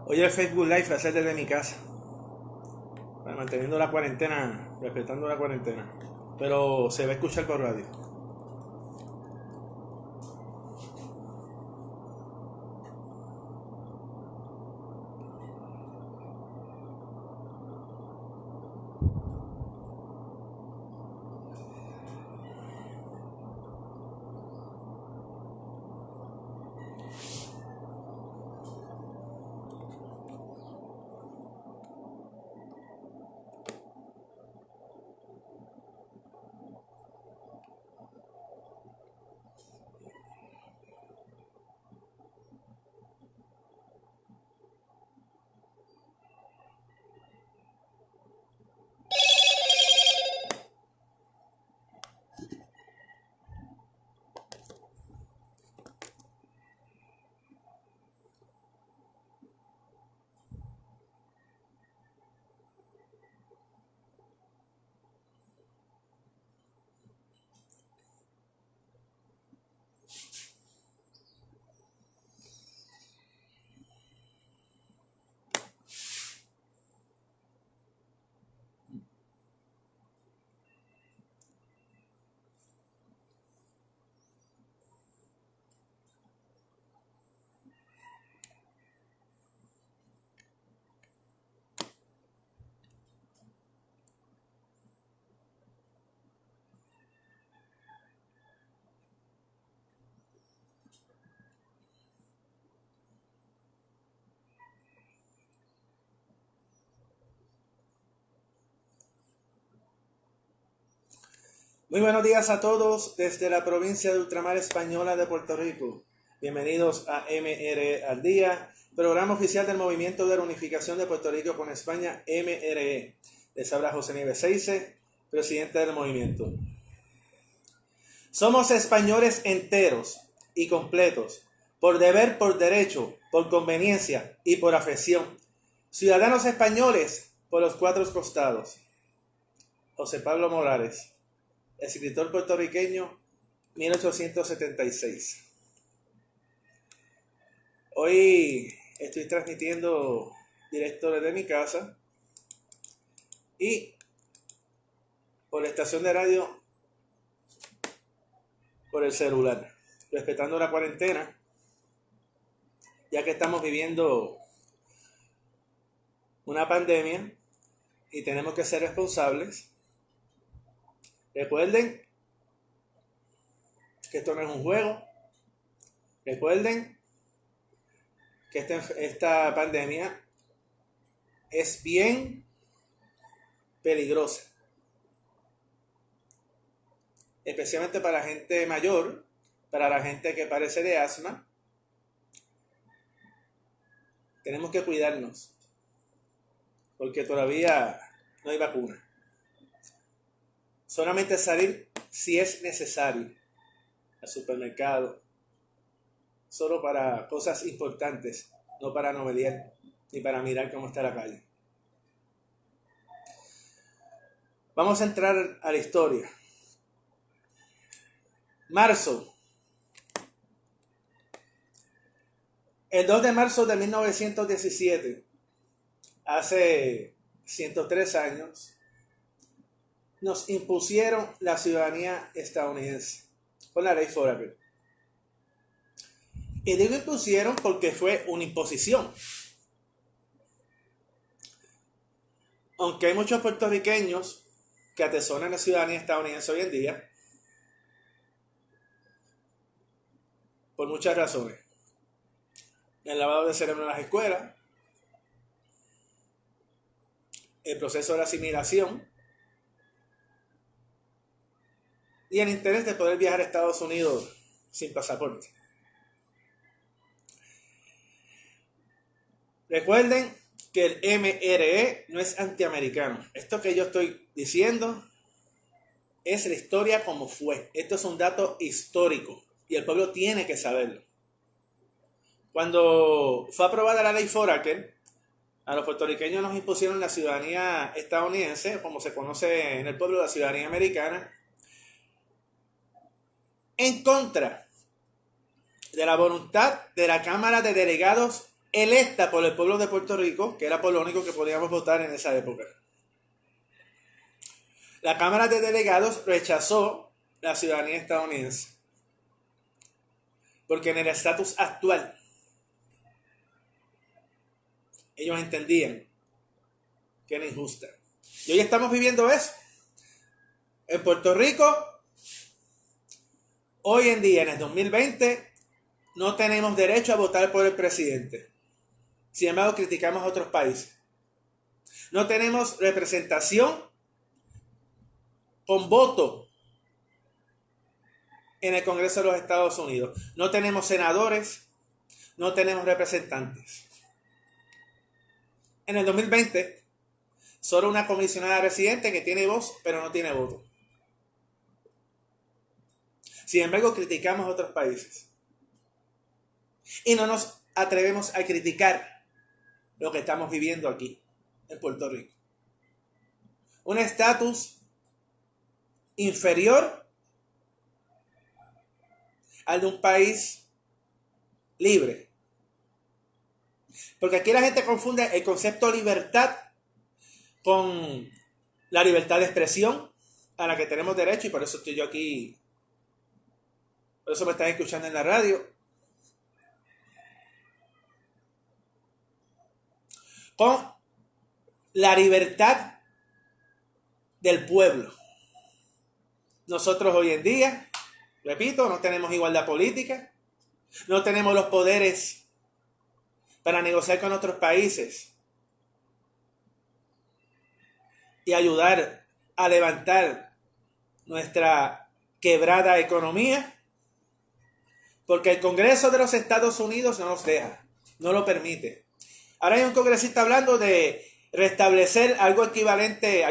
Hoy el Facebook Live va a ser desde mi casa, manteniendo la cuarentena, respetando la cuarentena. Pero se va a escuchar por radio. Muy buenos días a todos desde la provincia de Ultramar Española de Puerto Rico. Bienvenidos a MRE al Día, programa oficial del Movimiento de Reunificación de Puerto Rico con España, MRE. Les habla José Nieves Seize, presidente del movimiento. Somos españoles enteros y completos, por deber, por derecho, por conveniencia y por afección. Ciudadanos españoles por los cuatro costados. José Pablo Morales, escritor puertorriqueño, 1876. Hoy estoy transmitiendo directo desde mi casa y por la estación de radio por el celular, respetando la cuarentena, ya que estamos viviendo una pandemia y tenemos que ser responsables. Recuerden que esto no es un juego. Recuerden que esta pandemia es bien peligrosa, especialmente para la gente mayor, para la gente que padece de asma. Tenemos que cuidarnos porque todavía no hay vacuna. Solamente salir si es necesario al supermercado, solo para cosas importantes, no para novelear ni para mirar cómo está la calle. Vamos a entrar a la historia. Marzo. El 2 de marzo de 1917, hace 103 años, nos impusieron la ciudadanía estadounidense con la ley Foraker. Y digo impusieron porque fue una imposición. Aunque hay muchos puertorriqueños que atesoran la ciudadanía estadounidense hoy en día, por muchas razones. El lavado de cerebro en las escuelas, el proceso de la asimilación y el interés de poder viajar a Estados Unidos sin pasaporte. Recuerden que el MRE no es antiamericano. Esto que yo estoy diciendo es la historia como fue. Esto es un dato histórico y el pueblo tiene que saberlo. Cuando fue aprobada la ley Foraker, a los puertorriqueños nos impusieron la ciudadanía estadounidense, como se conoce en el pueblo, la ciudadanía americana, en contra de la voluntad de la Cámara de Delegados electa por el pueblo de Puerto Rico, que era por lo único que podíamos votar en esa época. La Cámara de Delegados rechazó la ciudadanía estadounidense, porque en el estatus actual ellos entendían que era injusta. Y hoy estamos viviendo eso. En Puerto Rico, hoy en día, en el 2020, no tenemos derecho a votar por el presidente. Sin embargo, criticamos a otros países. No tenemos representación con voto en el Congreso de los Estados Unidos. No tenemos senadores, no tenemos representantes. En el 2020, solo una comisionada residente que tiene voz, pero no tiene voto. Sin embargo, criticamos a otros países. Y no nos atrevemos a criticar lo que estamos viviendo aquí, en Puerto Rico. Un estatus inferior al de un país libre. Porque aquí la gente confunde el concepto de libertad con la libertad de expresión a la que tenemos derecho, y por eso estoy yo aquí, por eso me están escuchando en la radio. Con la libertad del pueblo. Nosotros hoy en día, repito, no tenemos igualdad política, no tenemos los poderes para negociar con otros países y ayudar a levantar nuestra quebrada economía, porque el Congreso de los Estados Unidos no nos deja, no lo permite. Ahora hay un congresista hablando de restablecer algún equivalente a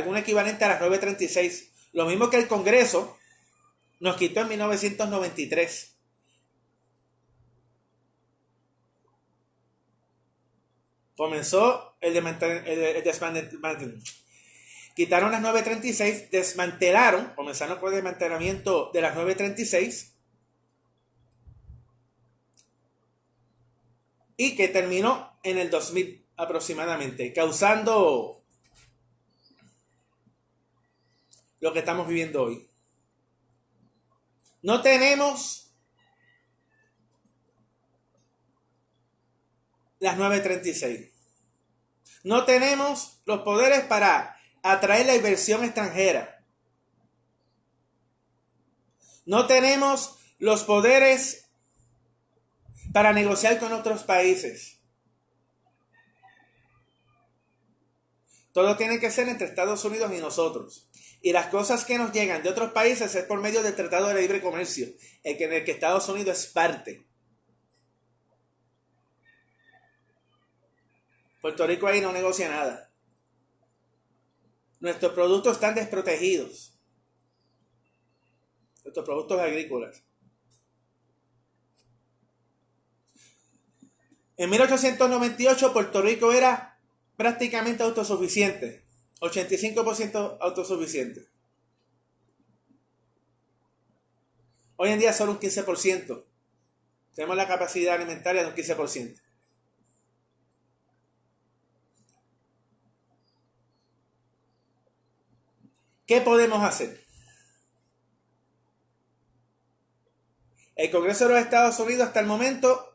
las 936, lo mismo que el Congreso nos quitó en 1993. Comenzó el desmantelamiento. Quitaron las 936, comenzaron con el desmantelamiento de las 936 y que terminó en el 2000 aproximadamente, causando lo que estamos viviendo hoy. No tenemos las 936. No tenemos los poderes para atraer la inversión extranjera. No tenemos los poderes para negociar con otros países. Todo tiene que ser entre Estados Unidos y nosotros. Y las cosas que nos llegan de otros países es por medio del Tratado de Libre Comercio, en el que Estados Unidos es parte. Puerto Rico ahí no negocia nada. Nuestros productos están desprotegidos. Nuestros productos agrícolas. En 1898 Puerto Rico era prácticamente autosuficiente. 85% autosuficiente. Hoy en día solo un 15%. Tenemos la capacidad alimentaria de un 15%. ¿Qué podemos hacer? El Congreso de los Estados Unidos hasta el momento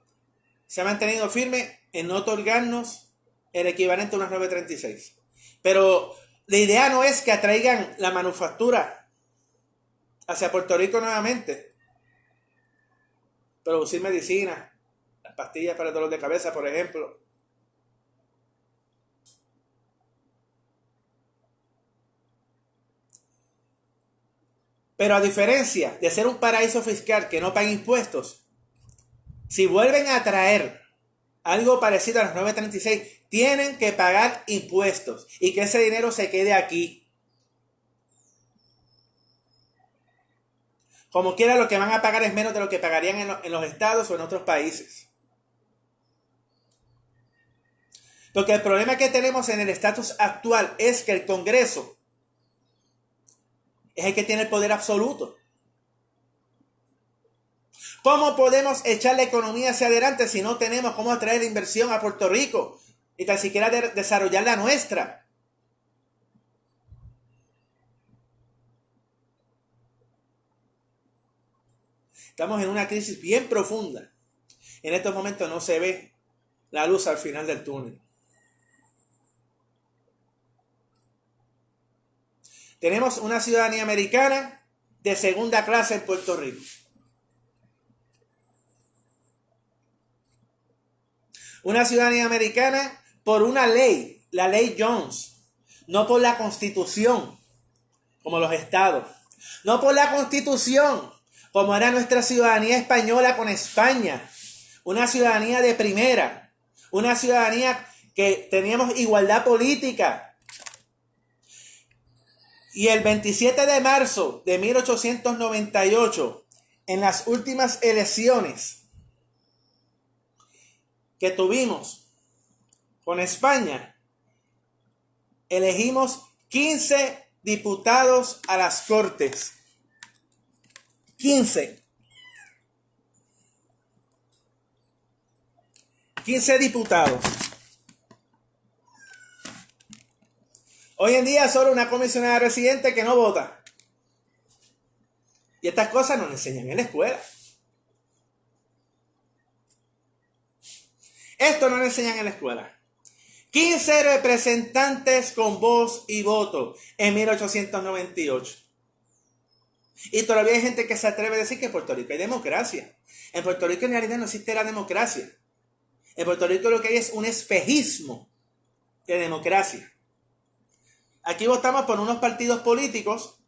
se ha mantenido firme en no otorgarnos el equivalente a unas 936. Pero la idea no es que atraigan la manufactura hacia Puerto Rico nuevamente. Producir medicina, las pastillas para el dolor de cabeza, por ejemplo. Pero a diferencia de ser un paraíso fiscal que no paga impuestos, si vuelven a traer algo parecido a las 936, tienen que pagar impuestos y que ese dinero se quede aquí. Como quiera, lo que van a pagar es menos de lo que pagarían en los estados o en otros países. Porque el problema que tenemos en el estatus actual es que el Congreso es el que tiene el poder absoluto. ¿Cómo podemos echar la economía hacia adelante si no tenemos cómo atraer inversión a Puerto Rico y tan siquiera desarrollar la nuestra? Estamos en una crisis bien profunda. En estos momentos no se ve la luz al final del túnel. Tenemos una ciudadanía americana de segunda clase en Puerto Rico. Una ciudadanía americana por una ley, la ley Jones, no por la Constitución, como los estados, no por la Constitución, como era nuestra ciudadanía española con España, una ciudadanía de primera, una ciudadanía que teníamos igualdad política. Y el 27 de marzo de 1898, en las últimas elecciones que tuvimos con España, elegimos 15 diputados a las Cortes. 15 diputados. Hoy en día solo una comisionada residente que no vota. Y estas cosas nos enseñan en la escuela. Esto no nos enseñan en la escuela. 15 representantes con voz y voto en 1898. Y todavía hay gente que se atreve a decir que en Puerto Rico hay democracia. En Puerto Rico en realidad no existe la democracia. En Puerto Rico lo que hay es un espejismo de democracia. Aquí votamos por unos partidos políticos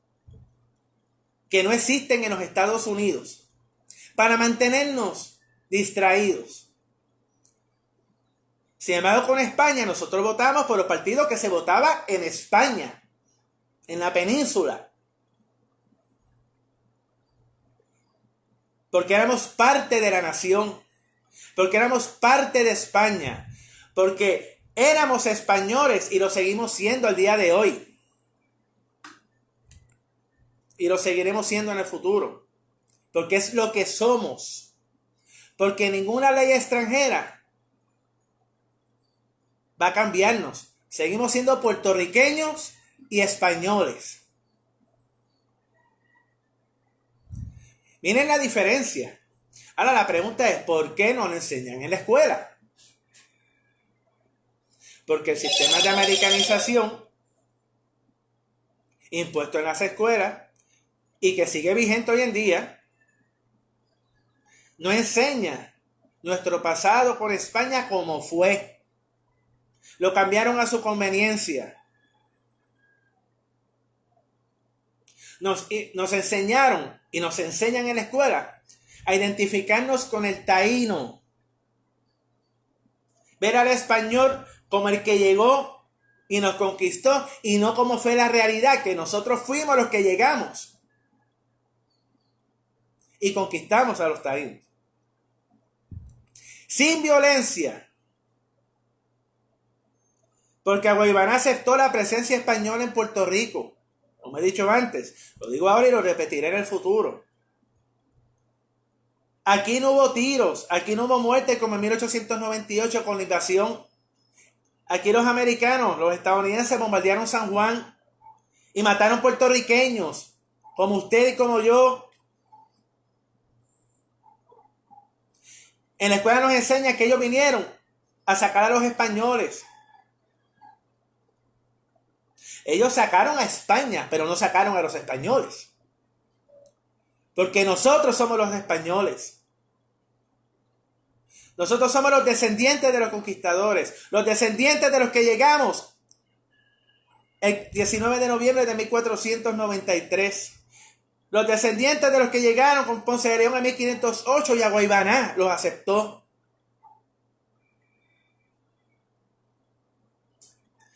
que no existen en los Estados Unidos para mantenernos distraídos. Sin embargo, con España nosotros votamos por los partidos que se votaba en España, en la península. Porque éramos parte de la nación, porque éramos parte de España, porque éramos españoles y lo seguimos siendo al día de hoy. Y lo seguiremos siendo en el futuro, porque es lo que somos. Porque ninguna ley extranjera va a cambiarnos. Seguimos siendo puertorriqueños y españoles. Miren la diferencia. Ahora la pregunta es, ¿por qué no lo enseñan en la escuela? Porque el sistema de americanización impuesto en las escuelas y que sigue vigente hoy en día, no enseña nuestro pasado con España como fue. Lo cambiaron a su conveniencia. Nos enseñaron y nos enseñan en la escuela a identificarnos con el taíno. Ver al español como el que llegó y nos conquistó y no como fue la realidad, que nosotros fuimos los que llegamos y conquistamos a los taínos. Sin violencia. Porque Aguaybaná aceptó la presencia española en Puerto Rico. Como he dicho antes, lo digo ahora y lo repetiré en el futuro. Aquí no hubo tiros, aquí no hubo muerte como en 1898 con la invasión. Aquí los americanos, los estadounidenses bombardearon San Juan y mataron puertorriqueños, como usted y como yo. En la escuela nos enseña que ellos vinieron a sacar a los españoles. Ellos sacaron a España, pero no sacaron a los españoles. Porque nosotros somos los españoles. Nosotros somos los descendientes de los conquistadores, los descendientes de los que llegamos el 19 de noviembre de 1493. Los descendientes de los que llegaron con Ponce de León en 1508 y Aguaybaná los aceptó.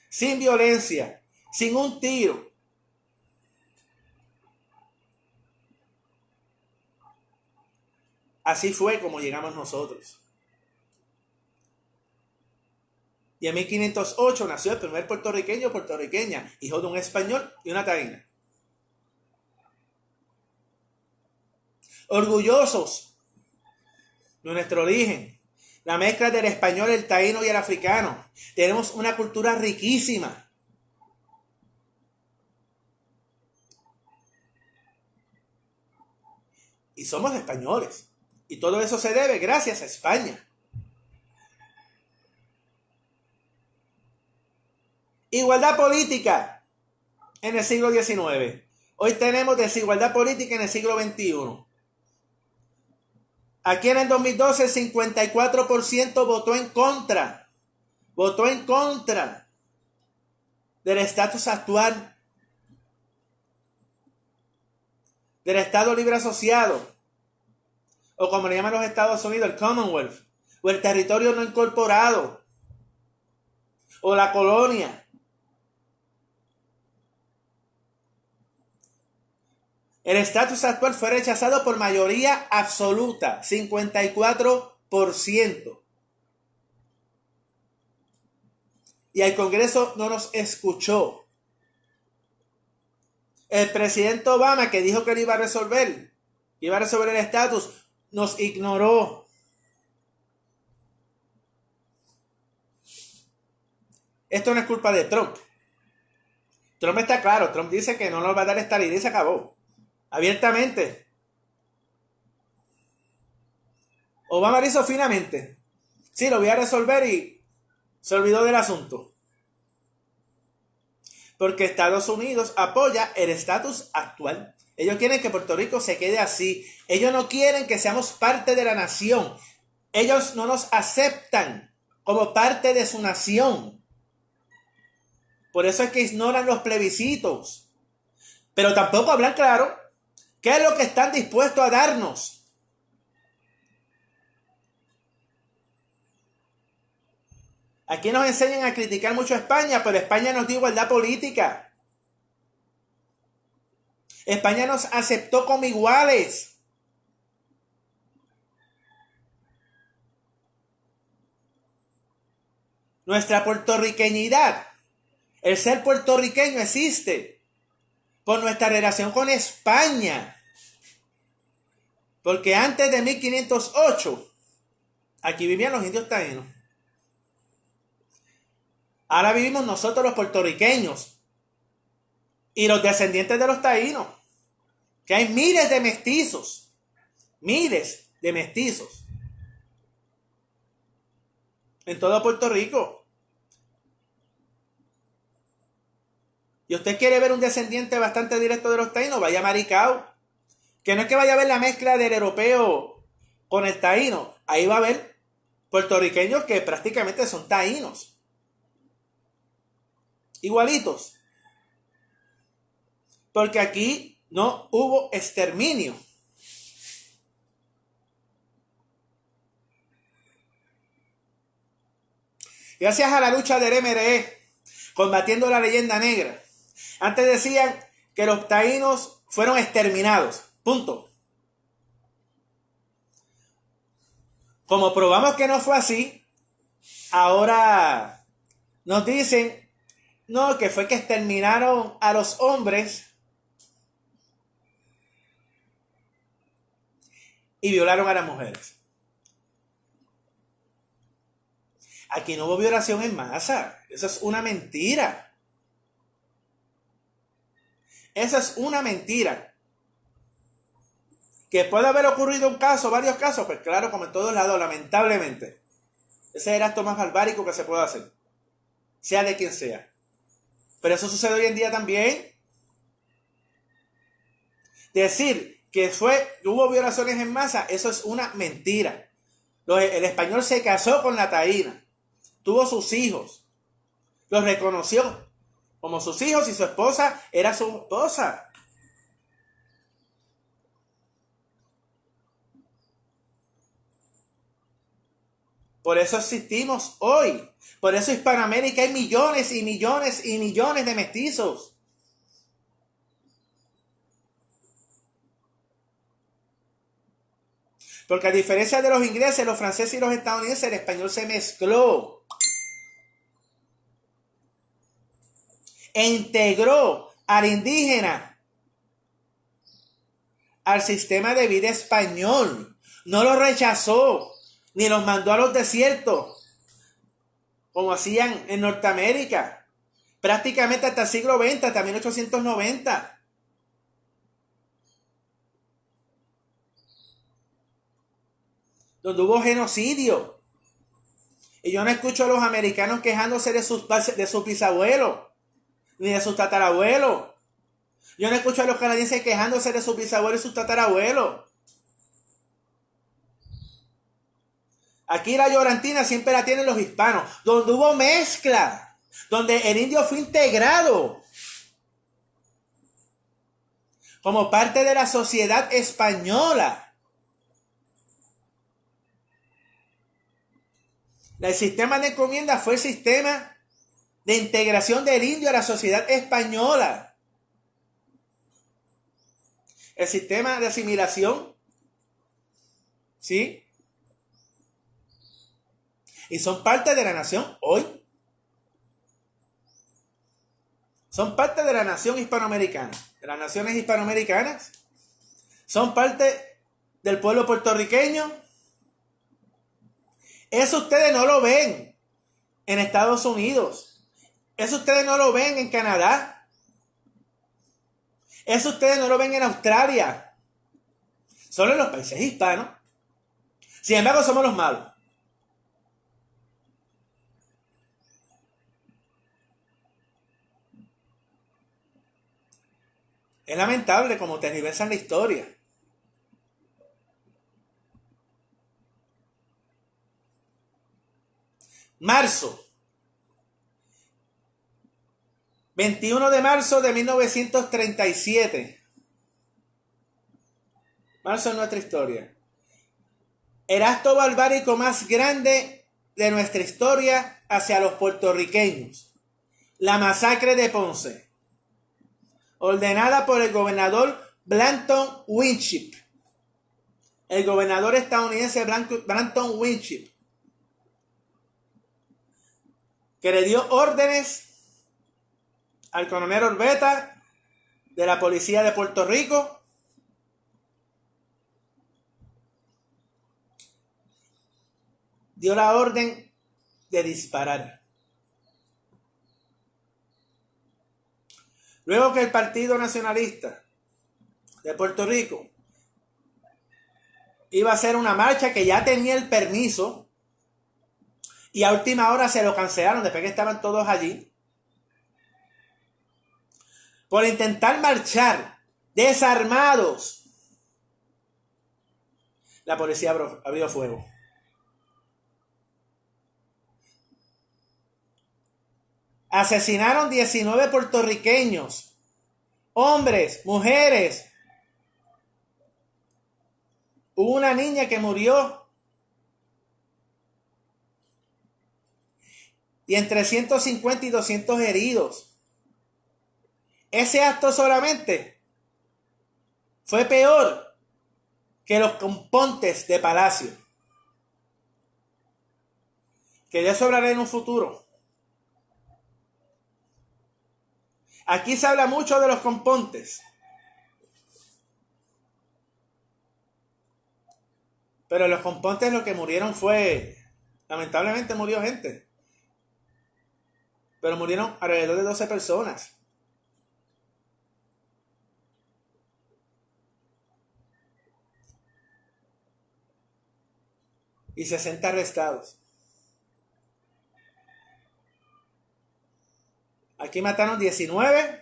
Sin violencia, sin un tiro. Así fue como llegamos nosotros. Y en 1508 nació el primer puertorriqueño o puertorriqueña, hijo de un español y una taína. Orgullosos nuestro origen, la mezcla del español, el taíno y el africano. Tenemos una cultura riquísima. Y somos españoles. Y todo eso se debe gracias a España. Igualdad política en el siglo XIX. Hoy tenemos desigualdad política en el siglo XXI. Aquí en el 2012 el 54% votó en contra. Votó en contra del estatus actual, del Estado Libre Asociado, o como le llaman los Estados Unidos, el Commonwealth, o el territorio no incorporado, o la colonia. El estatus actual fue rechazado por mayoría absoluta, 54%. Y el Congreso no nos escuchó. El presidente Obama, que dijo que lo iba a resolver, el estatus, nos ignoró. Esto no es culpa de Trump. Trump está claro, Trump dice que no nos va a dar estabilidad y se acabó. Abiertamente. Obama lo hizo finamente. Sí, lo voy a resolver y se olvidó del asunto. Porque Estados Unidos apoya el estatus actual. Ellos quieren que Puerto Rico se quede así. Ellos no quieren que seamos parte de la nación. Ellos no nos aceptan como parte de su nación. Por eso es que ignoran los plebiscitos. Pero tampoco hablan claro qué es lo que están dispuestos a darnos. Aquí nos enseñan a criticar mucho a España, pero España nos dio igualdad política. España nos aceptó como iguales. Nuestra puertorriqueñidad, el ser puertorriqueño existe por nuestra relación con España. Porque antes de 1508, aquí vivían los indios taínos. Ahora vivimos nosotros los puertorriqueños y los descendientes de los taínos, que hay miles de mestizos en todo Puerto Rico. Y usted quiere ver un descendiente bastante directo de los taínos, vaya a Maricao, que no es que vaya a ver la mezcla del europeo con el taíno, ahí va a ver puertorriqueños que prácticamente son taínos. Igualitos. Porque aquí no hubo exterminio. Gracias a la lucha del MRE, combatiendo la leyenda negra. Antes decían que los taínos fueron exterminados. Punto. Como probamos que no fue así, ahora nos dicen no, que fue que exterminaron a los hombres y violaron a las mujeres. Aquí no hubo violación en masa. Eso es una mentira. Eso es una mentira. Que puede haber ocurrido un caso, varios casos, pues claro, como en todos lados, lamentablemente. Ese es el acto más barbárico que se puede hacer. Sea de quien sea. Pero eso sucede hoy en día también. Decir que hubo violaciones en masa, eso es una mentira. El español se casó con la taína, tuvo sus hijos, los reconoció como sus hijos y su esposa era su esposa. Por eso existimos hoy. Por eso en Hispanoamérica hay millones y millones y millones de mestizos. Porque a diferencia de los ingleses, los franceses y los estadounidenses, el español se mezcló. E integró al indígena al sistema de vida español. No lo rechazó. ni los mandó a los desiertos, como hacían en Norteamérica, prácticamente hasta el siglo XX, hasta 1890. Donde hubo genocidio. Y yo no escucho a los americanos quejándose de sus bisabuelos, ni de sus tatarabuelos. Yo no escucho a los canadienses quejándose de sus bisabuelos y sus tatarabuelos. Aquí la llorantina siempre la tienen los hispanos, donde hubo mezcla, donde el indio fue integrado como parte de la sociedad española. El sistema de encomienda fue el sistema de integración del indio a la sociedad española. El sistema de asimilación, ¿sí? Y son parte de la nación hoy. Son parte de la nación hispanoamericana, de las naciones hispanoamericanas. Son parte del pueblo puertorriqueño. Eso ustedes no lo ven en Estados Unidos. Eso ustedes no lo ven en Canadá. Eso ustedes no lo ven en Australia. Solo en los países hispanos. Sin embargo, somos los malos. Es lamentable cómo tergiversan la historia. Marzo. 21 de marzo de 1937. Marzo es nuestra historia. El acto barbárico más grande de nuestra historia hacia los puertorriqueños. La masacre de Ponce. Ordenada por el gobernador Blanton Winship. El gobernador estadounidense Blanton Winship. Que le dio órdenes al coronel Orbeta de la policía de Puerto Rico dio la orden de disparar. Luego que el Partido Nacionalista de Puerto Rico iba a hacer una marcha que ya tenía el permiso y a última hora se lo cancelaron después que estaban todos allí, por intentar marchar desarmados, la policía abrió fuego. Asesinaron 19 puertorriqueños, hombres, mujeres. Hubo una niña que murió. Y entre 150 y 200 heridos. Ese acto solamente fue peor que los compontes de Palacio, que de eso hablaré en un futuro. Aquí se habla mucho de los compontes, pero los compontes lo que murieron fue, lamentablemente murió gente, pero murieron alrededor de 12 personas. Y 60 arrestados. Aquí mataron 19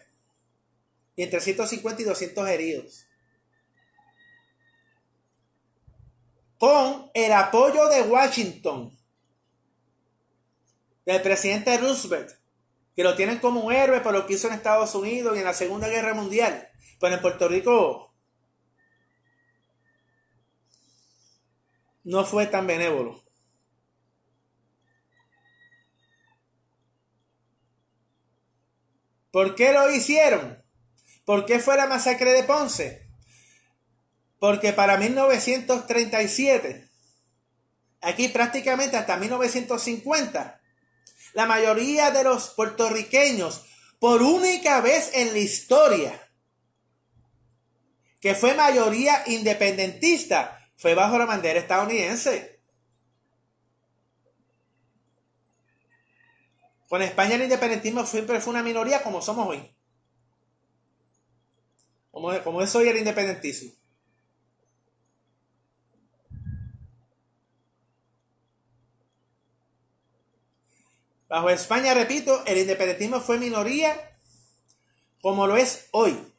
y entre 150 y 200 heridos. Con el apoyo de Washington, del presidente Roosevelt, que lo tienen como un héroe por lo que hizo en Estados Unidos y en la Segunda Guerra Mundial. Pero en Puerto Rico no fue tan benévolo. ¿Por qué lo hicieron? ¿Por qué fue la masacre de Ponce? Porque para 1937, aquí prácticamente hasta 1950, la mayoría de los puertorriqueños, por única vez en la historia, que fue mayoría independentista, fue bajo la bandera estadounidense. Con España el independentismo siempre fue una minoría como somos hoy. Como es hoy el independentismo. Bajo España, repito, el independentismo fue minoría como lo es hoy.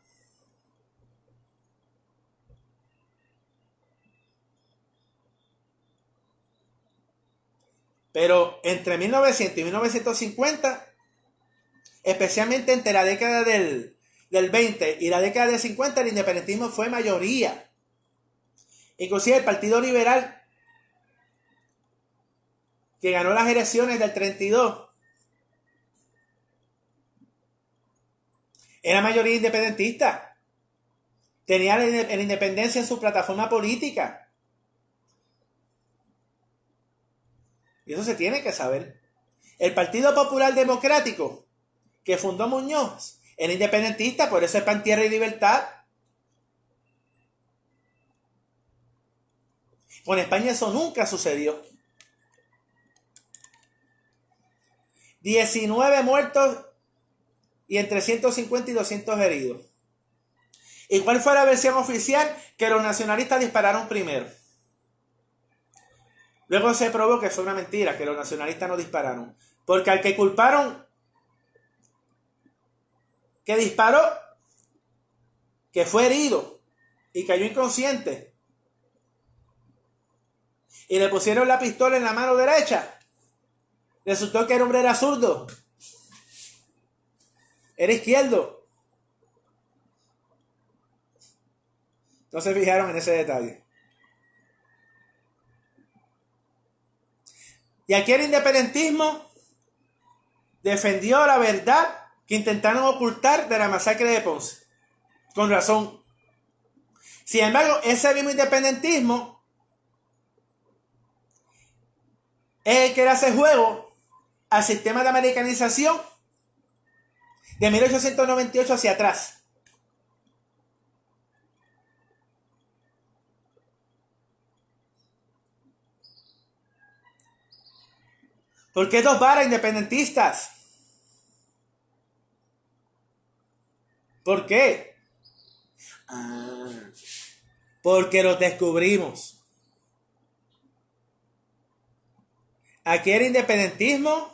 Pero entre 1900 y 1950, especialmente entre la década del 20 y la década del 50, el independentismo fue mayoría. Inclusive el Partido Liberal, que ganó las elecciones del 32, era mayoría independentista. Tenía la independencia en su plataforma política. Y eso se tiene que saber. El Partido Popular Democrático, que fundó Muñoz, era independentista, por eso es Pan, Tierra y Libertad. Con España eso nunca sucedió. 19 muertos y entre 150 y 200 heridos. ¿Y cuál fue la versión oficial? Que los nacionalistas dispararon primero. Luego se probó que fue una mentira, que los nacionalistas no dispararon. Porque al que culparon que disparó, que fue herido y cayó inconsciente, y le pusieron la pistola en la mano derecha, resultó que el hombre era zurdo, era izquierdo. No se fijaron en ese detalle. Y aquí el independentismo defendió la verdad que intentaron ocultar de la masacre de Ponce. Con razón. Sin embargo, ese mismo independentismo es el que le hace juego al sistema de americanización de 1898 hacia atrás. ¿Por qué dos varas independentistas? ¿Por qué? Porque los descubrimos. Aquí el independentismo,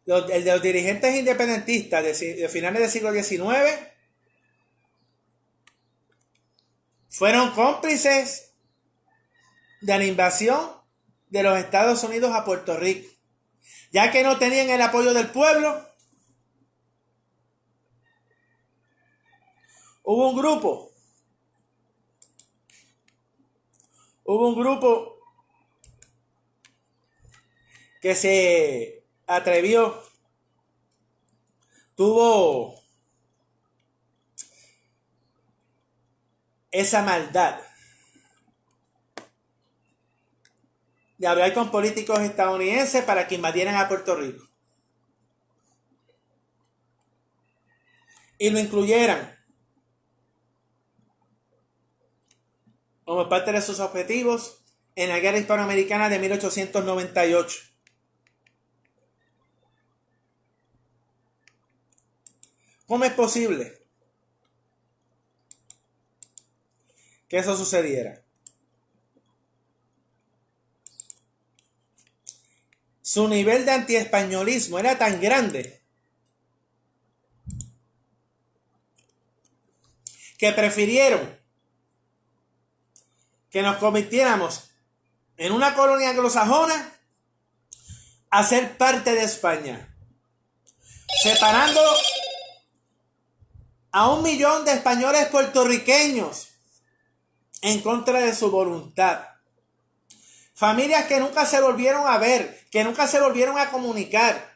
el de los dirigentes independentistas de finales del siglo XIX, fueron cómplices de la invasión de los Estados Unidos a Puerto Rico. Ya que no tenían el apoyo del pueblo, hubo un grupo que se atrevió, tuvo esa maldad de hablar con políticos estadounidenses para que invadieran a Puerto Rico y lo incluyeran como parte de sus objetivos en la guerra hispanoamericana de 1898. ¿Cómo es posible que eso sucediera? Su nivel de antiespañolismo era tan grande que prefirieron que nos convirtiéramos en una colonia anglosajona a ser parte de España, separando a 1 millón de españoles puertorriqueños en contra de su voluntad. Familias que nunca se volvieron a ver, que nunca se volvieron a comunicar.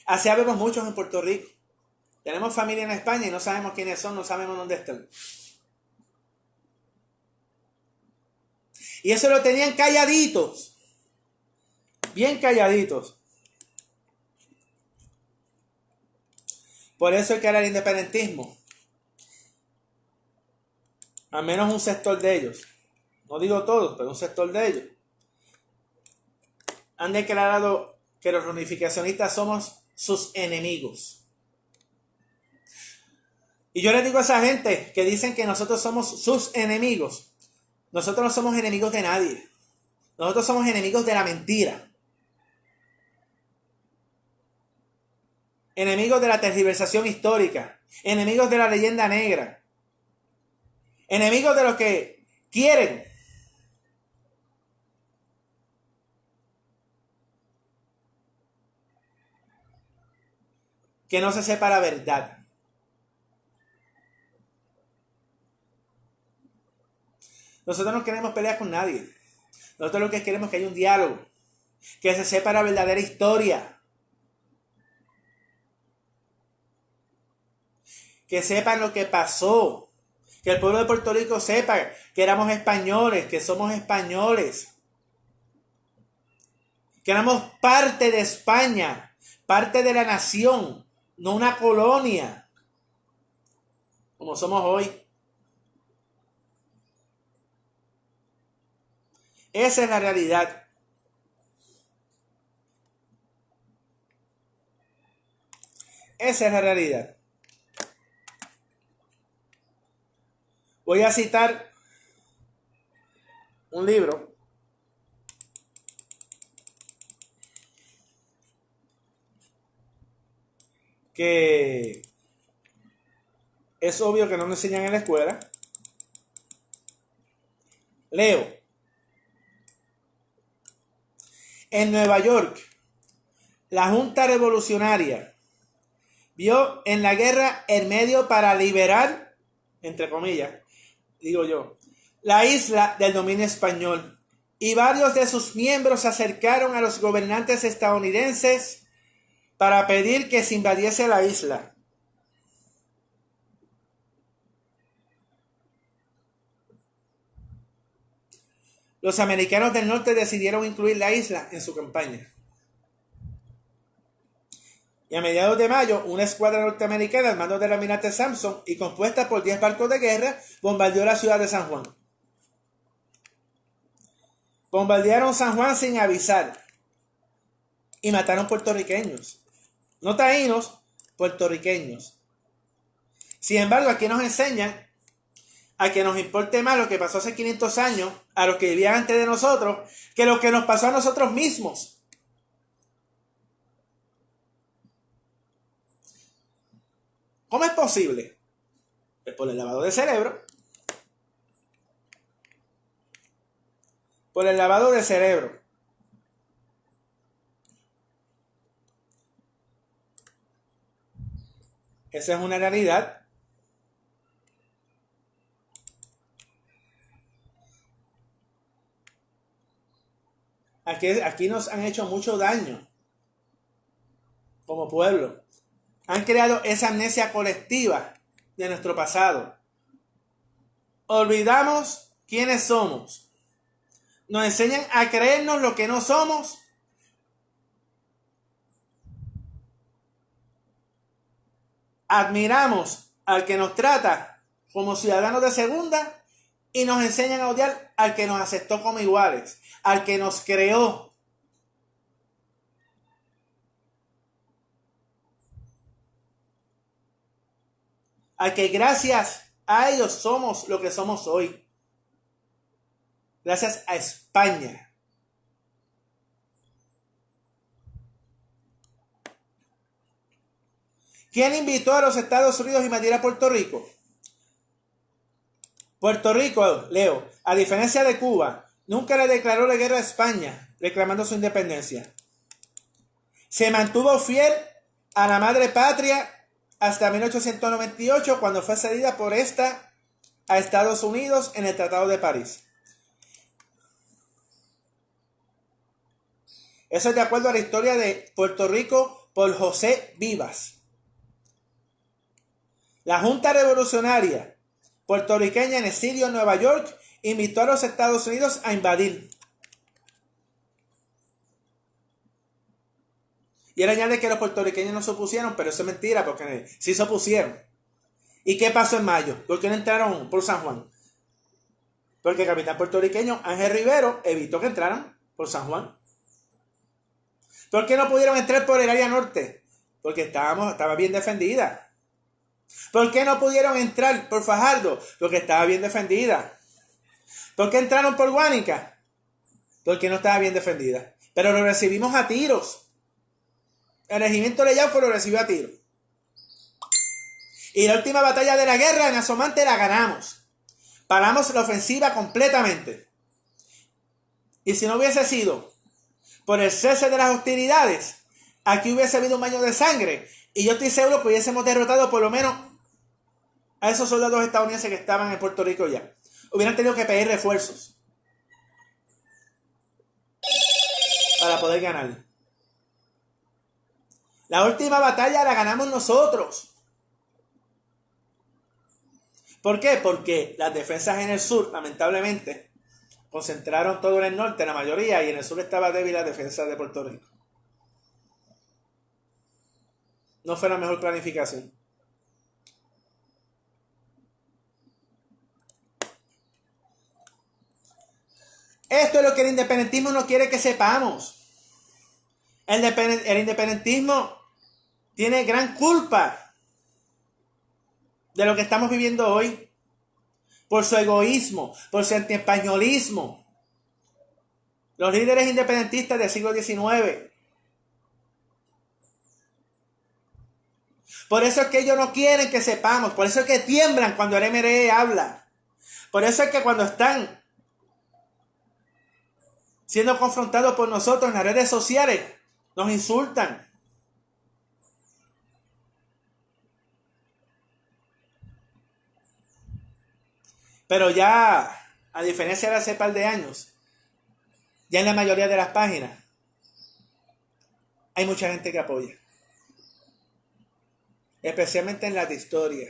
Así vemos muchos en Puerto Rico. Tenemos familia en España y no sabemos quiénes son, no sabemos dónde están. Y eso lo tenían calladitos, bien calladitos. Por eso es que era el independentismo, al menos un sector de ellos, no digo todos, pero un sector de ellos, han declarado que los reunificacionistas somos sus enemigos. Y yo les digo a esa gente que dicen que nosotros somos sus enemigos, nosotros no somos enemigos de nadie. Nosotros somos enemigos de la mentira. Enemigos de la tergiversación histórica. Enemigos de la leyenda negra. Enemigos de los que quieren que no se sepa la verdad. Nosotros no queremos pelear con nadie. Nosotros lo que queremos es que haya un diálogo, que se sepa la verdadera historia, que sepan lo que pasó, que el pueblo de Puerto Rico sepa que éramos españoles, que somos españoles, que éramos parte de España, parte de la nación, no una colonia, como somos hoy. Esa es la realidad. Esa es la realidad. Voy a citar un libro que es obvio que no nos enseñan en la escuela. Leo. En Nueva York, la Junta Revolucionaria vio en la guerra el medio para liberar, entre comillas, digo yo, la isla del dominio español, y varios de sus miembros se acercaron a los gobernantes estadounidenses para pedir que se invadiese la isla. Los americanos del norte decidieron incluir la isla en su campaña. Y a mediados de mayo, una escuadra norteamericana al mando del almirante Sampson y compuesta por 10 barcos de guerra bombardeó la ciudad de San Juan. Bombardearon San Juan sin avisar y mataron puertorriqueños. No taínos, puertorriqueños. Sin embargo, aquí nos enseñan a que nos importe más lo que pasó hace 500 años a los que vivían antes de nosotros que lo que nos pasó a nosotros mismos. ¿Cómo es posible? Pues por el lavado de cerebro. Por el lavado de cerebro. Esa es una realidad. Aquí nos han hecho mucho daño como pueblo. Han creado esa amnesia colectiva de nuestro pasado. Olvidamos quiénes somos. Nos enseñan a creernos lo que no somos. Admiramos al que nos trata como ciudadanos de segunda y nos enseñan a odiar al que nos aceptó como iguales, al que nos creó. Al que gracias a ellos somos lo que somos hoy. Gracias a España. ¿Quién invitó a los Estados Unidos a invadir a Puerto Rico? Puerto Rico, Leo, a diferencia de Cuba, nunca le declaró la guerra a España, reclamando su independencia. Se mantuvo fiel a la madre patria hasta 1898, cuando fue cedida por esta a Estados Unidos en el Tratado de París. Eso es de acuerdo a la historia de Puerto Rico por José Vivas. La Junta Revolucionaria puertorriqueña en exilio en Nueva York invitó a los Estados Unidos a invadir. Y él añade que los puertorriqueños no se opusieron, pero eso es mentira, porque sí se opusieron. ¿Y qué pasó en mayo? ¿Por qué no entraron por San Juan? Porque el capitán puertorriqueño Ángel Rivero evitó que entraran por San Juan. ¿Por qué no pudieron entrar por el área norte? Porque estaba bien defendida. ¿Por qué no pudieron entrar por Fajardo? Porque estaba bien defendida. ¿Por qué entraron por Guánica? Porque no estaba bien defendida. Pero lo recibimos a tiros. El regimiento Leyauco lo recibió a tiros. Y la última batalla de la guerra en Asomante la ganamos. Paramos la ofensiva completamente. Y si no hubiese sido por el cese de las hostilidades, aquí hubiese habido un baño de sangre. Y yo estoy seguro que hubiésemos derrotado por lo menos a esos soldados estadounidenses que estaban en Puerto Rico ya. Hubieran tenido que pedir refuerzos para poder ganar. La última batalla la ganamos nosotros. ¿Por qué? Porque las defensas en el sur, lamentablemente, concentraron todo en el norte, la mayoría, y en el sur estaba débil la defensa de Puerto Rico. No fue la mejor planificación. Esto es lo que el independentismo no quiere que sepamos. El independentismo tiene gran culpa de lo que estamos viviendo hoy. Por su egoísmo, por su antiespañolismo. Los líderes independentistas del siglo XIX. Por eso es que ellos no quieren que sepamos. Por eso es que tiemblan cuando el MRE habla. Por eso es que cuando están siendo confrontados por nosotros en las redes sociales, nos insultan. Pero ya, a diferencia de hace par de años, ya en la mayoría de las páginas, hay mucha gente que apoya. Especialmente en las de historia.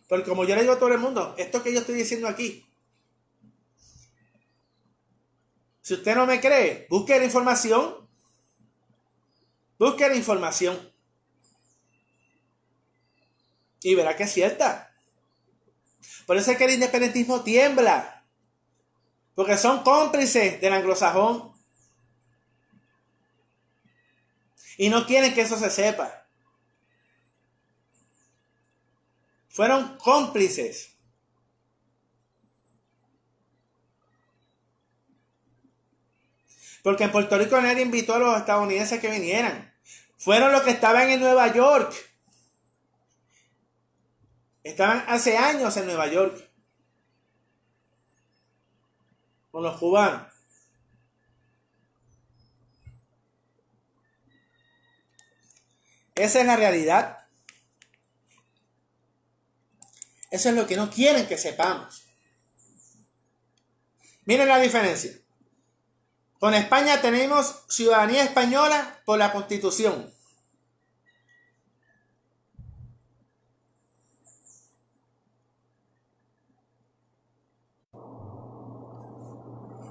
Porque como yo le digo a todo el mundo, esto que yo estoy diciendo aquí, si usted no me cree, busque la información. Busque la información. Y verá que es cierta. Por eso es que el independentismo tiembla. Porque son cómplices del anglosajón. Y no quieren que eso se sepa. Fueron cómplices. Porque en Puerto Rico nadie invitó a los estadounidenses que vinieran. Fueron los que estaban en Nueva York. Estaban hace años en Nueva York. Con los cubanos. Esa es la realidad. Eso es lo que no quieren que sepamos. Miren la diferencia. Con España tenemos ciudadanía española por la Constitución.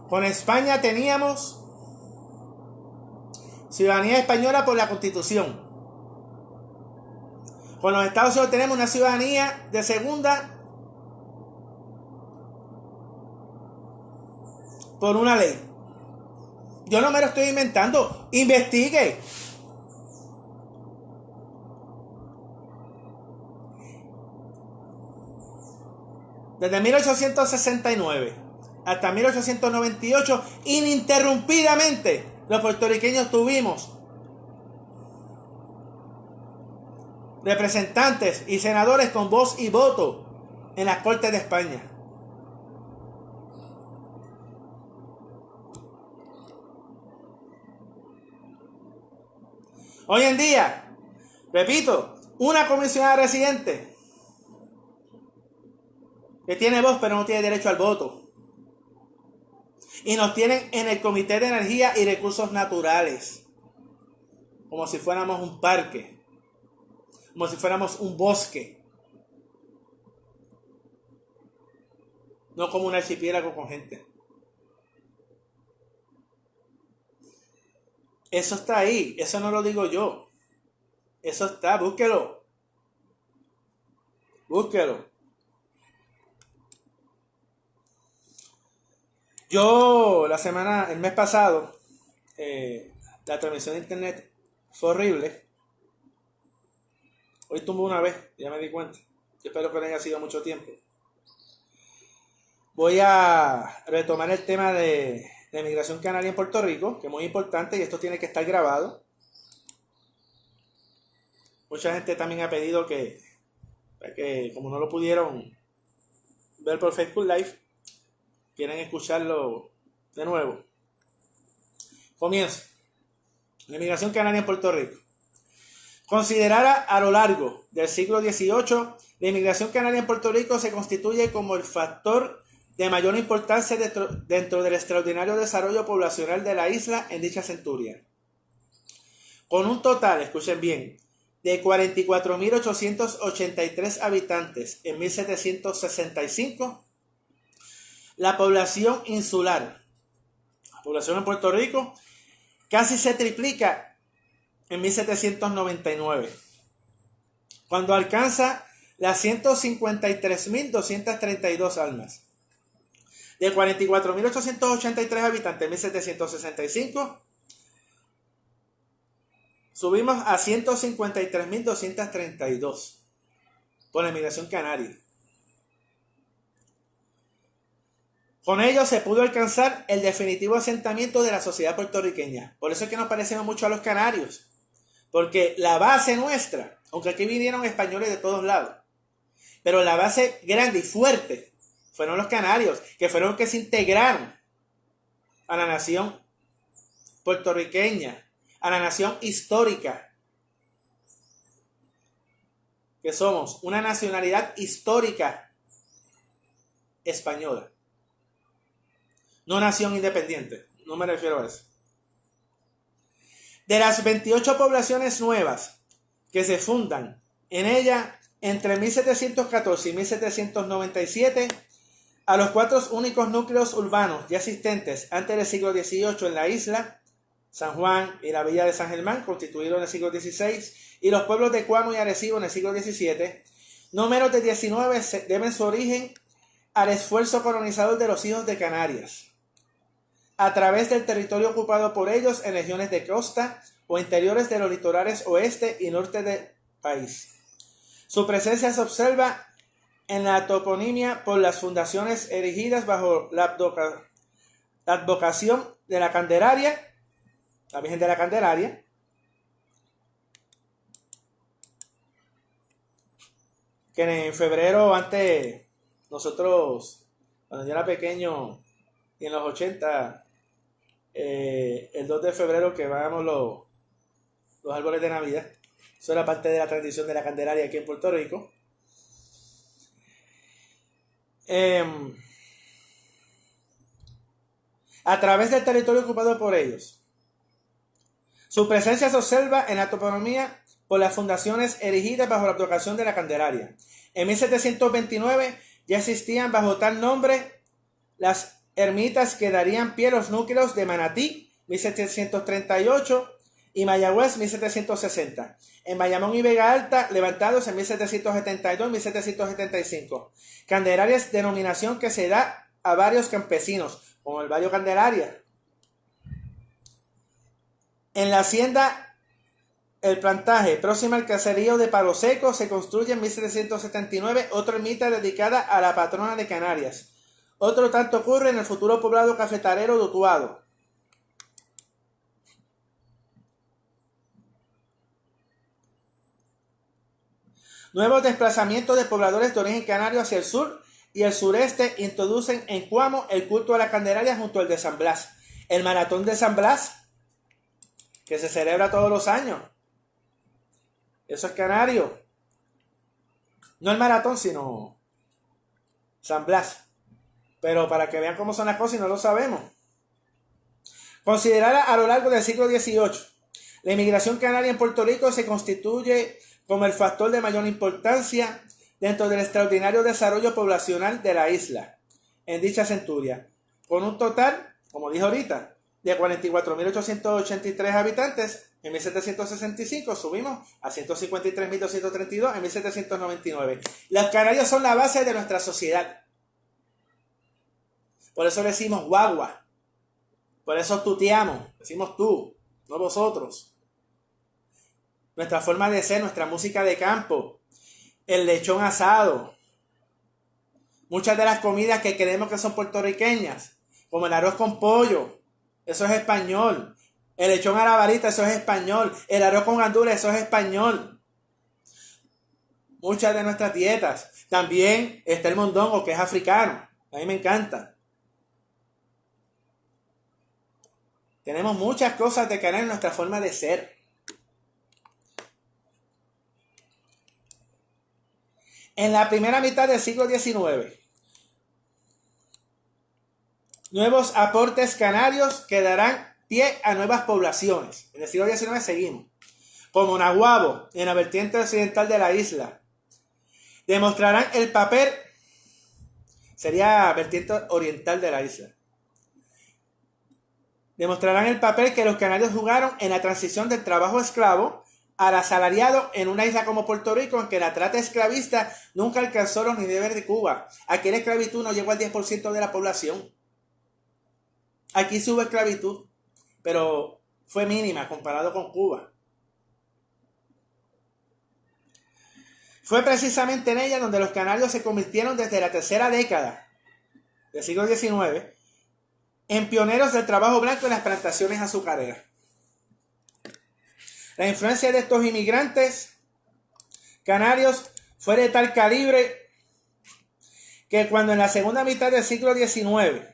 Con España teníamos ciudadanía española por la Constitución. Con los Estados Unidos tenemos una ciudadanía de segunda por una ley. Yo no me lo estoy inventando. Investigue. Desde 1869 hasta 1898, ininterrumpidamente, los puertorriqueños tuvimos representantes y senadores con voz y voto en las Cortes de España. Hoy en día, repito, una comisionada residente que tiene voz pero no tiene derecho al voto. Y nos tienen en el Comité de Energía y Recursos Naturales, como si fuéramos un parque, como si fuéramos un bosque, no como un archipiélago con gente. Eso está ahí, eso no lo digo yo. Eso está, búsquelo. Búsquelo. Yo el mes pasado, la transmisión de internet fue horrible. Hoy tumbó una vez, ya me di cuenta. Yo espero que no haya sido mucho tiempo. Voy a retomar el tema de migración canaria en Puerto Rico, que es muy importante y esto tiene que estar grabado. Mucha gente también ha pedido que como no lo pudieron ver por Facebook Live, quieren escucharlo de nuevo. Comienzo. La inmigración canaria en Puerto Rico. Considerada a lo largo del siglo XVIII, la inmigración canaria en Puerto Rico se constituye como el factor de mayor importancia dentro del extraordinario desarrollo poblacional de la isla en dicha centuria. Con un total, escuchen bien, de 44.883 habitantes en 1765, la población insular, la población en Puerto Rico, casi se triplica en 1799, cuando alcanza las 153.232 almas. De 44.883 habitantes en 1765, subimos a 153.232 por la inmigración canaria. Con ello se pudo alcanzar el definitivo asentamiento de la sociedad puertorriqueña. Por eso es que nos parecemos mucho a los canarios. Porque la base nuestra, aunque aquí vinieron españoles de todos lados, pero la base grande y fuerte fueron los canarios, que fueron los que se integraron a la nación puertorriqueña, a la nación histórica, que somos una nacionalidad histórica española. No nación independiente, no me refiero a eso. De las 28 poblaciones nuevas que se fundan en ella entre 1714 y 1797, a los 4 únicos núcleos urbanos ya existentes antes del siglo XVIII en la isla, San Juan y la villa de San Germán, constituidos en el siglo XVI, y los pueblos de Cuamo y Arecibo en el siglo XVII, no menos de 19 deben su origen al esfuerzo colonizador de los hijos de Canarias, a través del territorio ocupado por ellos en regiones de costa o interiores de los litorales oeste y norte del país. Su presencia se observa en la toponimia por las fundaciones erigidas bajo la advocación de la Candelaria, la Virgen de la Candelaria, que en febrero, antes, nosotros, cuando yo era pequeño, y en los 80, el 2 de febrero quemábamos los árboles de Navidad. Eso era parte de la tradición de la Candelaria aquí en Puerto Rico. A través del territorio ocupado por ellos. Su presencia se observa en la toponimia por las fundaciones erigidas bajo la advocación de la Candelaria. En 1729 ya existían bajo tal nombre las ermitas que darían pie a los núcleos de Manatí, 1738, y Mayagüez, 1760. En Bayamón y Vega Alta, levantados en 1772 y 1775. Candelaria es denominación que se da a varios campesinos, como el barrio Candelaria. En la hacienda El Plantaje, próxima al caserío de Palo Seco, se construye en 1779 otra ermita dedicada a la patrona de Canarias. Otro tanto ocurre en el futuro poblado cafetalero de Utuado. Nuevos desplazamientos de pobladores de origen canario hacia el sur y el sureste introducen en Cuamo el culto a la Candelaria junto al de San Blas. El maratón de San Blas, que se celebra todos los años. Eso es canario. No el maratón, sino San Blas. Pero para que vean cómo son las cosas y no lo sabemos. Considerada a lo largo del siglo XVIII, la inmigración canaria en Puerto Rico se constituye como el factor de mayor importancia dentro del extraordinario desarrollo poblacional de la isla en dicha centuria, con un total, como dije ahorita, de 44.883 habitantes en 1765, subimos a 153.232 en 1799. Las Canarias son la base de nuestra sociedad. Por eso le decimos guagua. Por eso tuteamos. Decimos tú, no vosotros. Nuestra forma de ser, nuestra música de campo. El lechón asado. Muchas de las comidas que creemos que son puertorriqueñas. Como el arroz con pollo. Eso es español. El lechón a la varita, eso es español. El arroz con gandules, eso es español. Muchas de nuestras dietas. También está el mondongo, que es africano. A mí me encanta. Tenemos muchas cosas de cara en nuestra forma de ser. En la primera mitad del siglo XIX, nuevos aportes canarios que darán pie a nuevas poblaciones. En el siglo XIX seguimos. Como Naguabo, en la vertiente occidental de la isla. Demostrarán el papel, sería vertiente oriental de la isla. Demostrarán el papel que los canarios jugaron en la transición del trabajo esclavo al asalariado en una isla como Puerto Rico, en que la trata esclavista nunca alcanzó los niveles de Cuba. Aquí la esclavitud no llegó al 10% de la población. Aquí sí hubo esclavitud, pero fue mínima comparado con Cuba. Fue precisamente en ella donde los canarios se convirtieron desde la tercera década del siglo XIX en pioneros del trabajo blanco en las plantaciones azucareras. La influencia de estos inmigrantes canarios fue de tal calibre que cuando en la segunda mitad del siglo XIX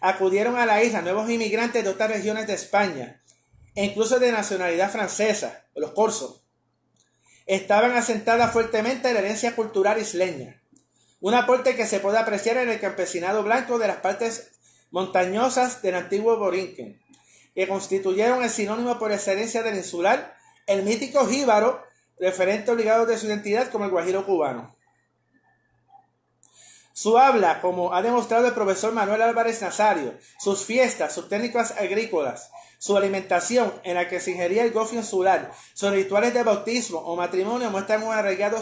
acudieron a la isla nuevos inmigrantes de otras regiones de España, e incluso de nacionalidad francesa, los corsos, estaban asentadas fuertemente en la herencia cultural isleña, un aporte que se puede apreciar en el campesinado blanco de las partes montañosas del antiguo Borinquen, que constituyeron el sinónimo por excelencia del insular, el mítico jíbaro, referente obligado de su identidad como el guajiro cubano. Su habla, como ha demostrado el profesor Manuel Álvarez Nazario, sus fiestas, sus técnicas agrícolas, su alimentación en la que se ingería el gofio insular, sus rituales de bautismo o matrimonio muestran un arraigado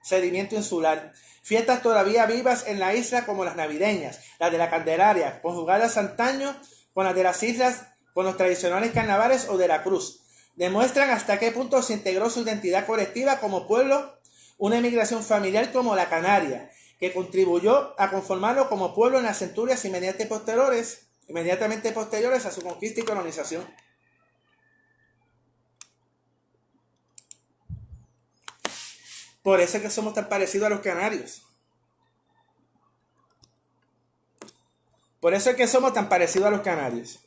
sedimento insular. Fiestas todavía vivas en la isla como las navideñas, las de la Candelaria, conjugadas antaño con las de las islas, con los tradicionales carnavales o de la Cruz, demuestran hasta qué punto se integró su identidad colectiva como pueblo, una emigración familiar como la Canaria, que contribuyó a conformarlo como pueblo en las centurias inmediatamente posteriores a su conquista y colonización. Por eso es que somos tan parecidos a los canarios. Por eso es que somos tan parecidos a los canarios.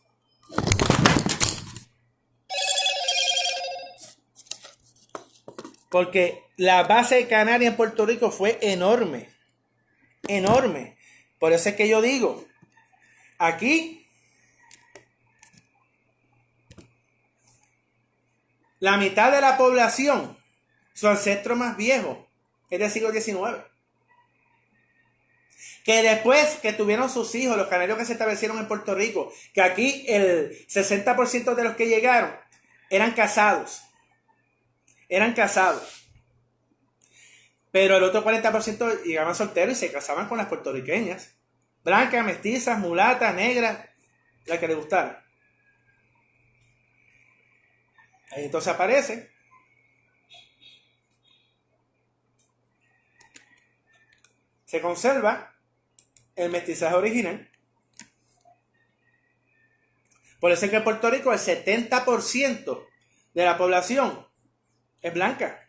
Porque la base canaria en Puerto Rico fue enorme. Enorme. Por eso es que yo digo, aquí la mitad de la población, su ancestro más viejo, es del siglo XIX. Que después que tuvieron sus hijos, los canarios que se establecieron en Puerto Rico, que aquí el 60% de los que llegaron eran casados. Eran casados. Pero el otro 40% llegaban solteros y se casaban con las puertorriqueñas. Blancas, mestizas, mulatas, negras, la que les gustara. Ahí entonces aparece se conserva el mestizaje original. Por eso es que en Puerto Rico el 70% de la población es blanca.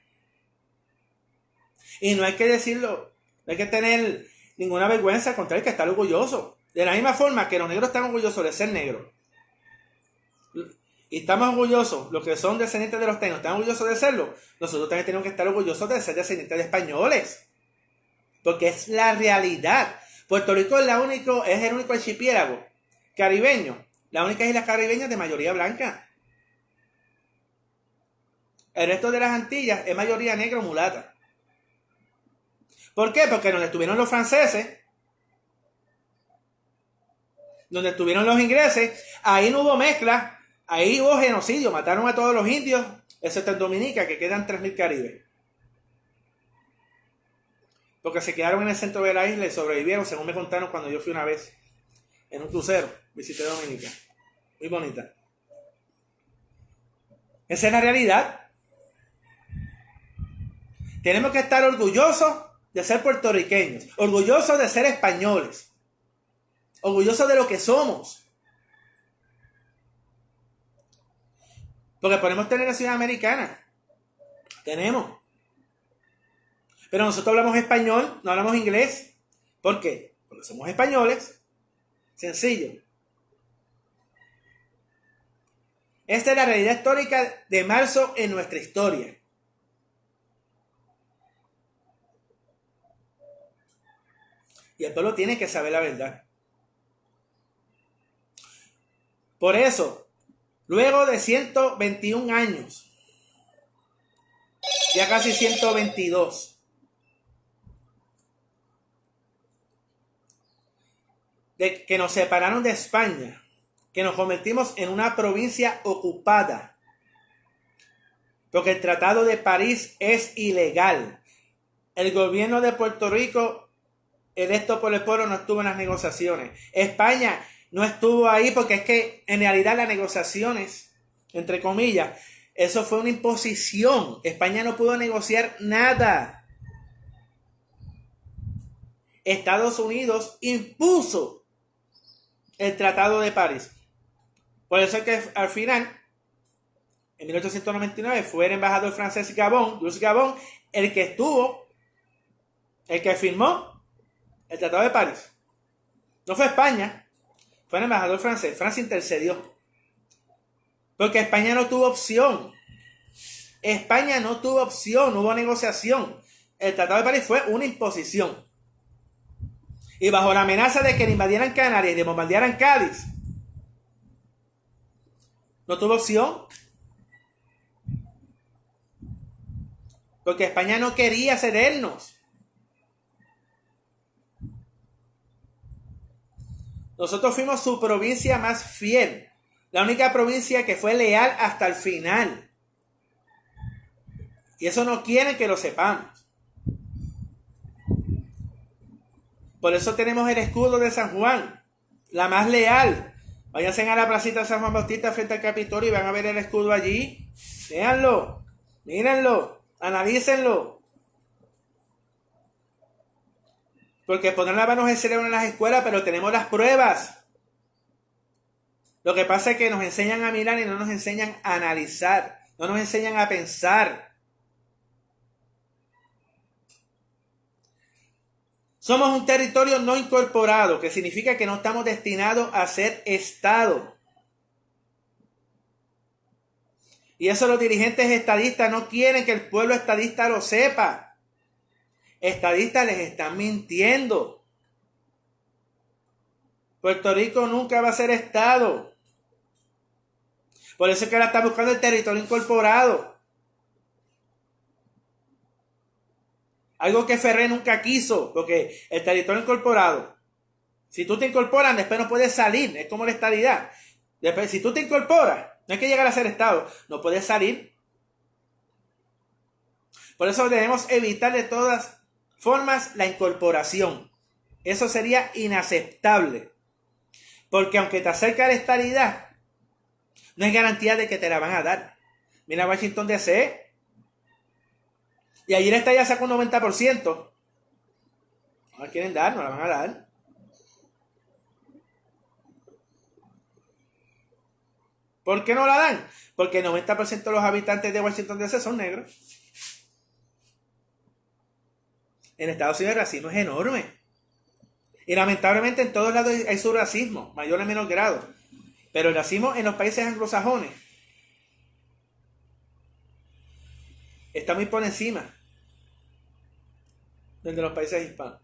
Y no hay que decirlo, no hay que tener ninguna vergüenza, al contrario, hay que estar orgulloso. De la misma forma que los negros están orgullosos de ser negros. Y estamos orgullosos, los que son descendientes de los taínos están orgullosos de serlo. Nosotros también tenemos que estar orgullosos de ser descendientes de españoles. Porque es la realidad. Puerto Rico es el único archipiélago caribeño, la única isla caribeña de mayoría blanca. El resto de las Antillas es mayoría negra o mulata. ¿Por qué? Porque donde estuvieron los franceses, donde estuvieron los ingleses, ahí no hubo mezcla, ahí hubo genocidio, mataron a todos los indios, excepto en Dominica, que quedan 3.000 caribes. Porque se quedaron en el centro de la isla y sobrevivieron, según me contaron cuando yo fui una vez en un crucero, visité Dominica. Muy bonita. Esa es la realidad. Tenemos que estar orgullosos de ser puertorriqueños, orgullosos de ser españoles, orgullosos de lo que somos. Porque podemos tener nacionalidad americana. Tenemos. Pero nosotros hablamos español, no hablamos inglés. ¿Por qué? Porque somos españoles. Sencillo. Esta es la realidad histórica de marzo en nuestra historia. Y el pueblo tiene que saber la verdad. Por eso, luego de 121 años, ya casi 122, de que nos separaron de España, que nos convertimos en una provincia ocupada, porque el Tratado de París es ilegal. El gobierno de Puerto Rico, electo por el pueblo, no estuvo en las negociaciones. España no estuvo ahí porque es que en realidad las negociaciones, entre comillas, eso fue una imposición. España no pudo negociar nada. Estados Unidos impuso el Tratado de París. Por eso es que al final, en 1899, fue el embajador francés Jules Gabon, el que firmó el Tratado de París. No fue España, fue el embajador francés. Francia intercedió. Porque España no tuvo opción. España no tuvo opción, no hubo negociación. El Tratado de París fue una imposición. Y bajo la amenaza de que le invadieran Canarias y de bombardearan Cádiz, no tuvo opción. Porque España no quería cedernos. Nosotros fuimos su provincia más fiel. La única provincia que fue leal hasta el final. Y eso no quieren que lo sepamos. Por eso tenemos el escudo de San Juan, la más leal. Váyanse a la placita de San Juan Bautista frente al Capitolio y van a ver el escudo allí. Véanlo, mírenlo, analícenlo. Porque poner las manos en cerebro en las escuelas, pero tenemos las pruebas. Lo que pasa es que nos enseñan a mirar y no nos enseñan a analizar. No nos enseñan a pensar. Somos un territorio no incorporado, que significa que no estamos destinados a ser Estado. Y eso los dirigentes estadistas no quieren que el pueblo estadista lo sepa. Estadistas les están mintiendo. Puerto Rico nunca va a ser Estado. Por eso es que ahora está buscando el territorio incorporado. Algo que Ferrer nunca quiso, porque el territorio incorporado, si tú te incorporas, después no puedes salir. Es como la estadidad. Después, si tú te incorporas, no hay que llegar a ser Estado, no puedes salir. Por eso debemos evitar de todas formas la incorporación. Eso sería inaceptable. Porque aunque te acerca a la estadidad, no hay garantía de que te la van a dar. Mira Washington DC. Y allí la estadidad sacó un 90%. No la quieren dar, no la van a dar. ¿Por qué no la dan? Porque el 90% de los habitantes de Washington DC son negros. En Estados Unidos el racismo es enorme. Y lamentablemente en todos lados hay su racismo, mayor o menor grado. Pero el racismo en los países anglosajones está muy por encima del de los países hispanos.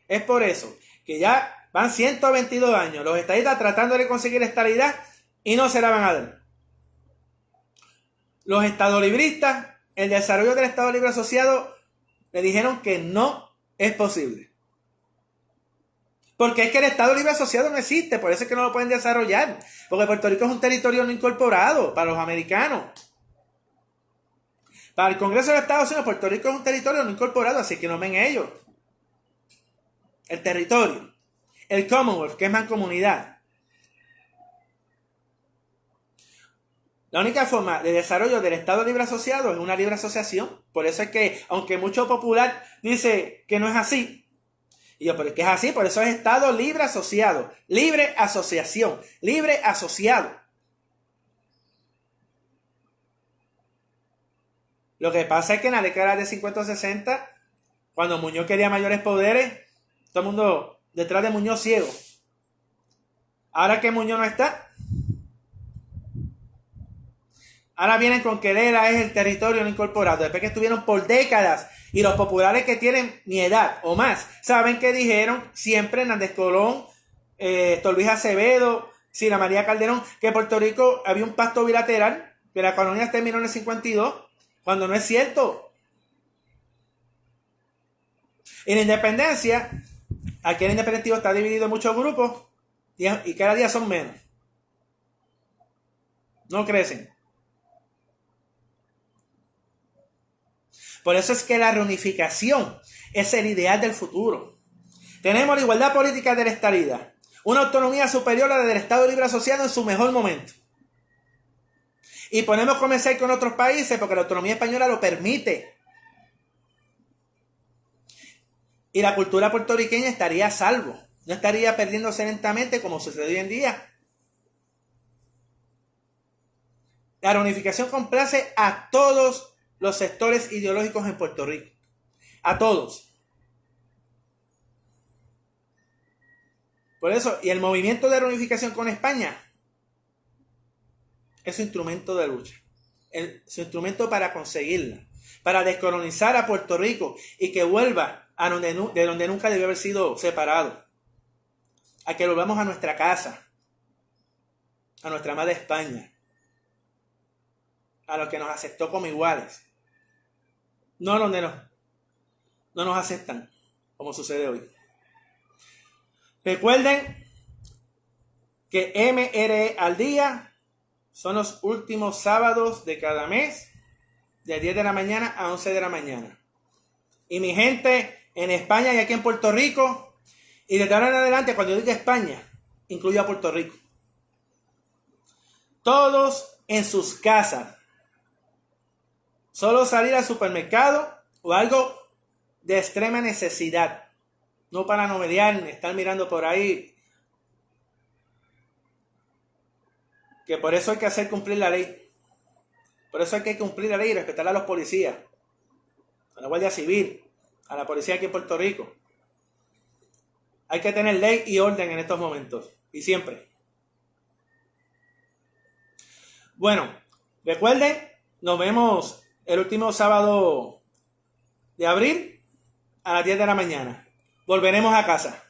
Es por eso que ya van 122 años los estadistas tratando de conseguir estabilidad y no se la van a dar. Los estadolibristas, el desarrollo del Estado Libre Asociado, le dijeron que no es posible. Porque es que el Estado Libre Asociado no existe, por eso es que no lo pueden desarrollar. Porque Puerto Rico es un territorio no incorporado para los americanos. Para el Congreso de Estados Unidos, Puerto Rico es un territorio no incorporado, así que no ven ellos. el territorio, el Commonwealth, que es mancomunidad. La única forma de desarrollo del Estado Libre Asociado es una libre asociación. Por eso es que, aunque mucho popular dice que no es así, y yo, pero es que es así, por eso es Estado Libre Asociado, libre asociación, libre asociado. Lo que pasa es que en la década de 50 o 60, cuando Muñoz quería mayores poderes, todo el mundo detrás de Muñoz ciego. Ahora que Muñoz no está, ahora vienen con que Lela es el territorio no incorporado. Después que estuvieron por décadas y los populares que tienen mi edad o más, saben que dijeron siempre Hernández Colón, Héctor Luis Acevedo, Sila María Calderón, que en Puerto Rico había un pacto bilateral, que la colonia terminó en el 52, cuando no es cierto. En la independencia, aquí el independentivo está dividido en muchos grupos y cada día son menos. No crecen. Por eso es que la reunificación es el ideal del futuro. Tenemos la igualdad política de la estadidad, una autonomía superior a la del Estado Libre Asociado en su mejor momento. Y podemos comenzar con otros países porque la autonomía española lo permite. Y la cultura puertorriqueña estaría a salvo, no estaría perdiéndose lentamente como sucede hoy en día. La reunificación complace a todos los sectores ideológicos en Puerto Rico. A todos. Por eso, y el movimiento de reunificación con España es su instrumento de lucha. Su instrumento para conseguirla. Para descolonizar a Puerto Rico y que vuelva de donde nunca debió haber sido separado. A que volvamos a nuestra casa. A nuestra amada España. A los que nos aceptó como iguales. No donde no nos aceptan, como sucede hoy. Recuerden que MRE al día son los últimos sábados de cada mes, de 10 de la mañana a 11 de la mañana. Y mi gente en España y aquí en Puerto Rico, y desde ahora en adelante, cuando yo diga España, incluyo a Puerto Rico. Todos en sus casas. Solo salir al supermercado o algo de extrema necesidad. No para novelear, estar mirando por ahí. Que por eso hay que hacer cumplir la ley. Por eso hay que cumplir la ley y respetar a los policías. A la Guardia Civil. A la policía aquí en Puerto Rico. Hay que tener ley y orden en estos momentos. Y siempre. Bueno, recuerden, nos vemos el último sábado de abril a las 10 de la mañana. Volveremos a casa.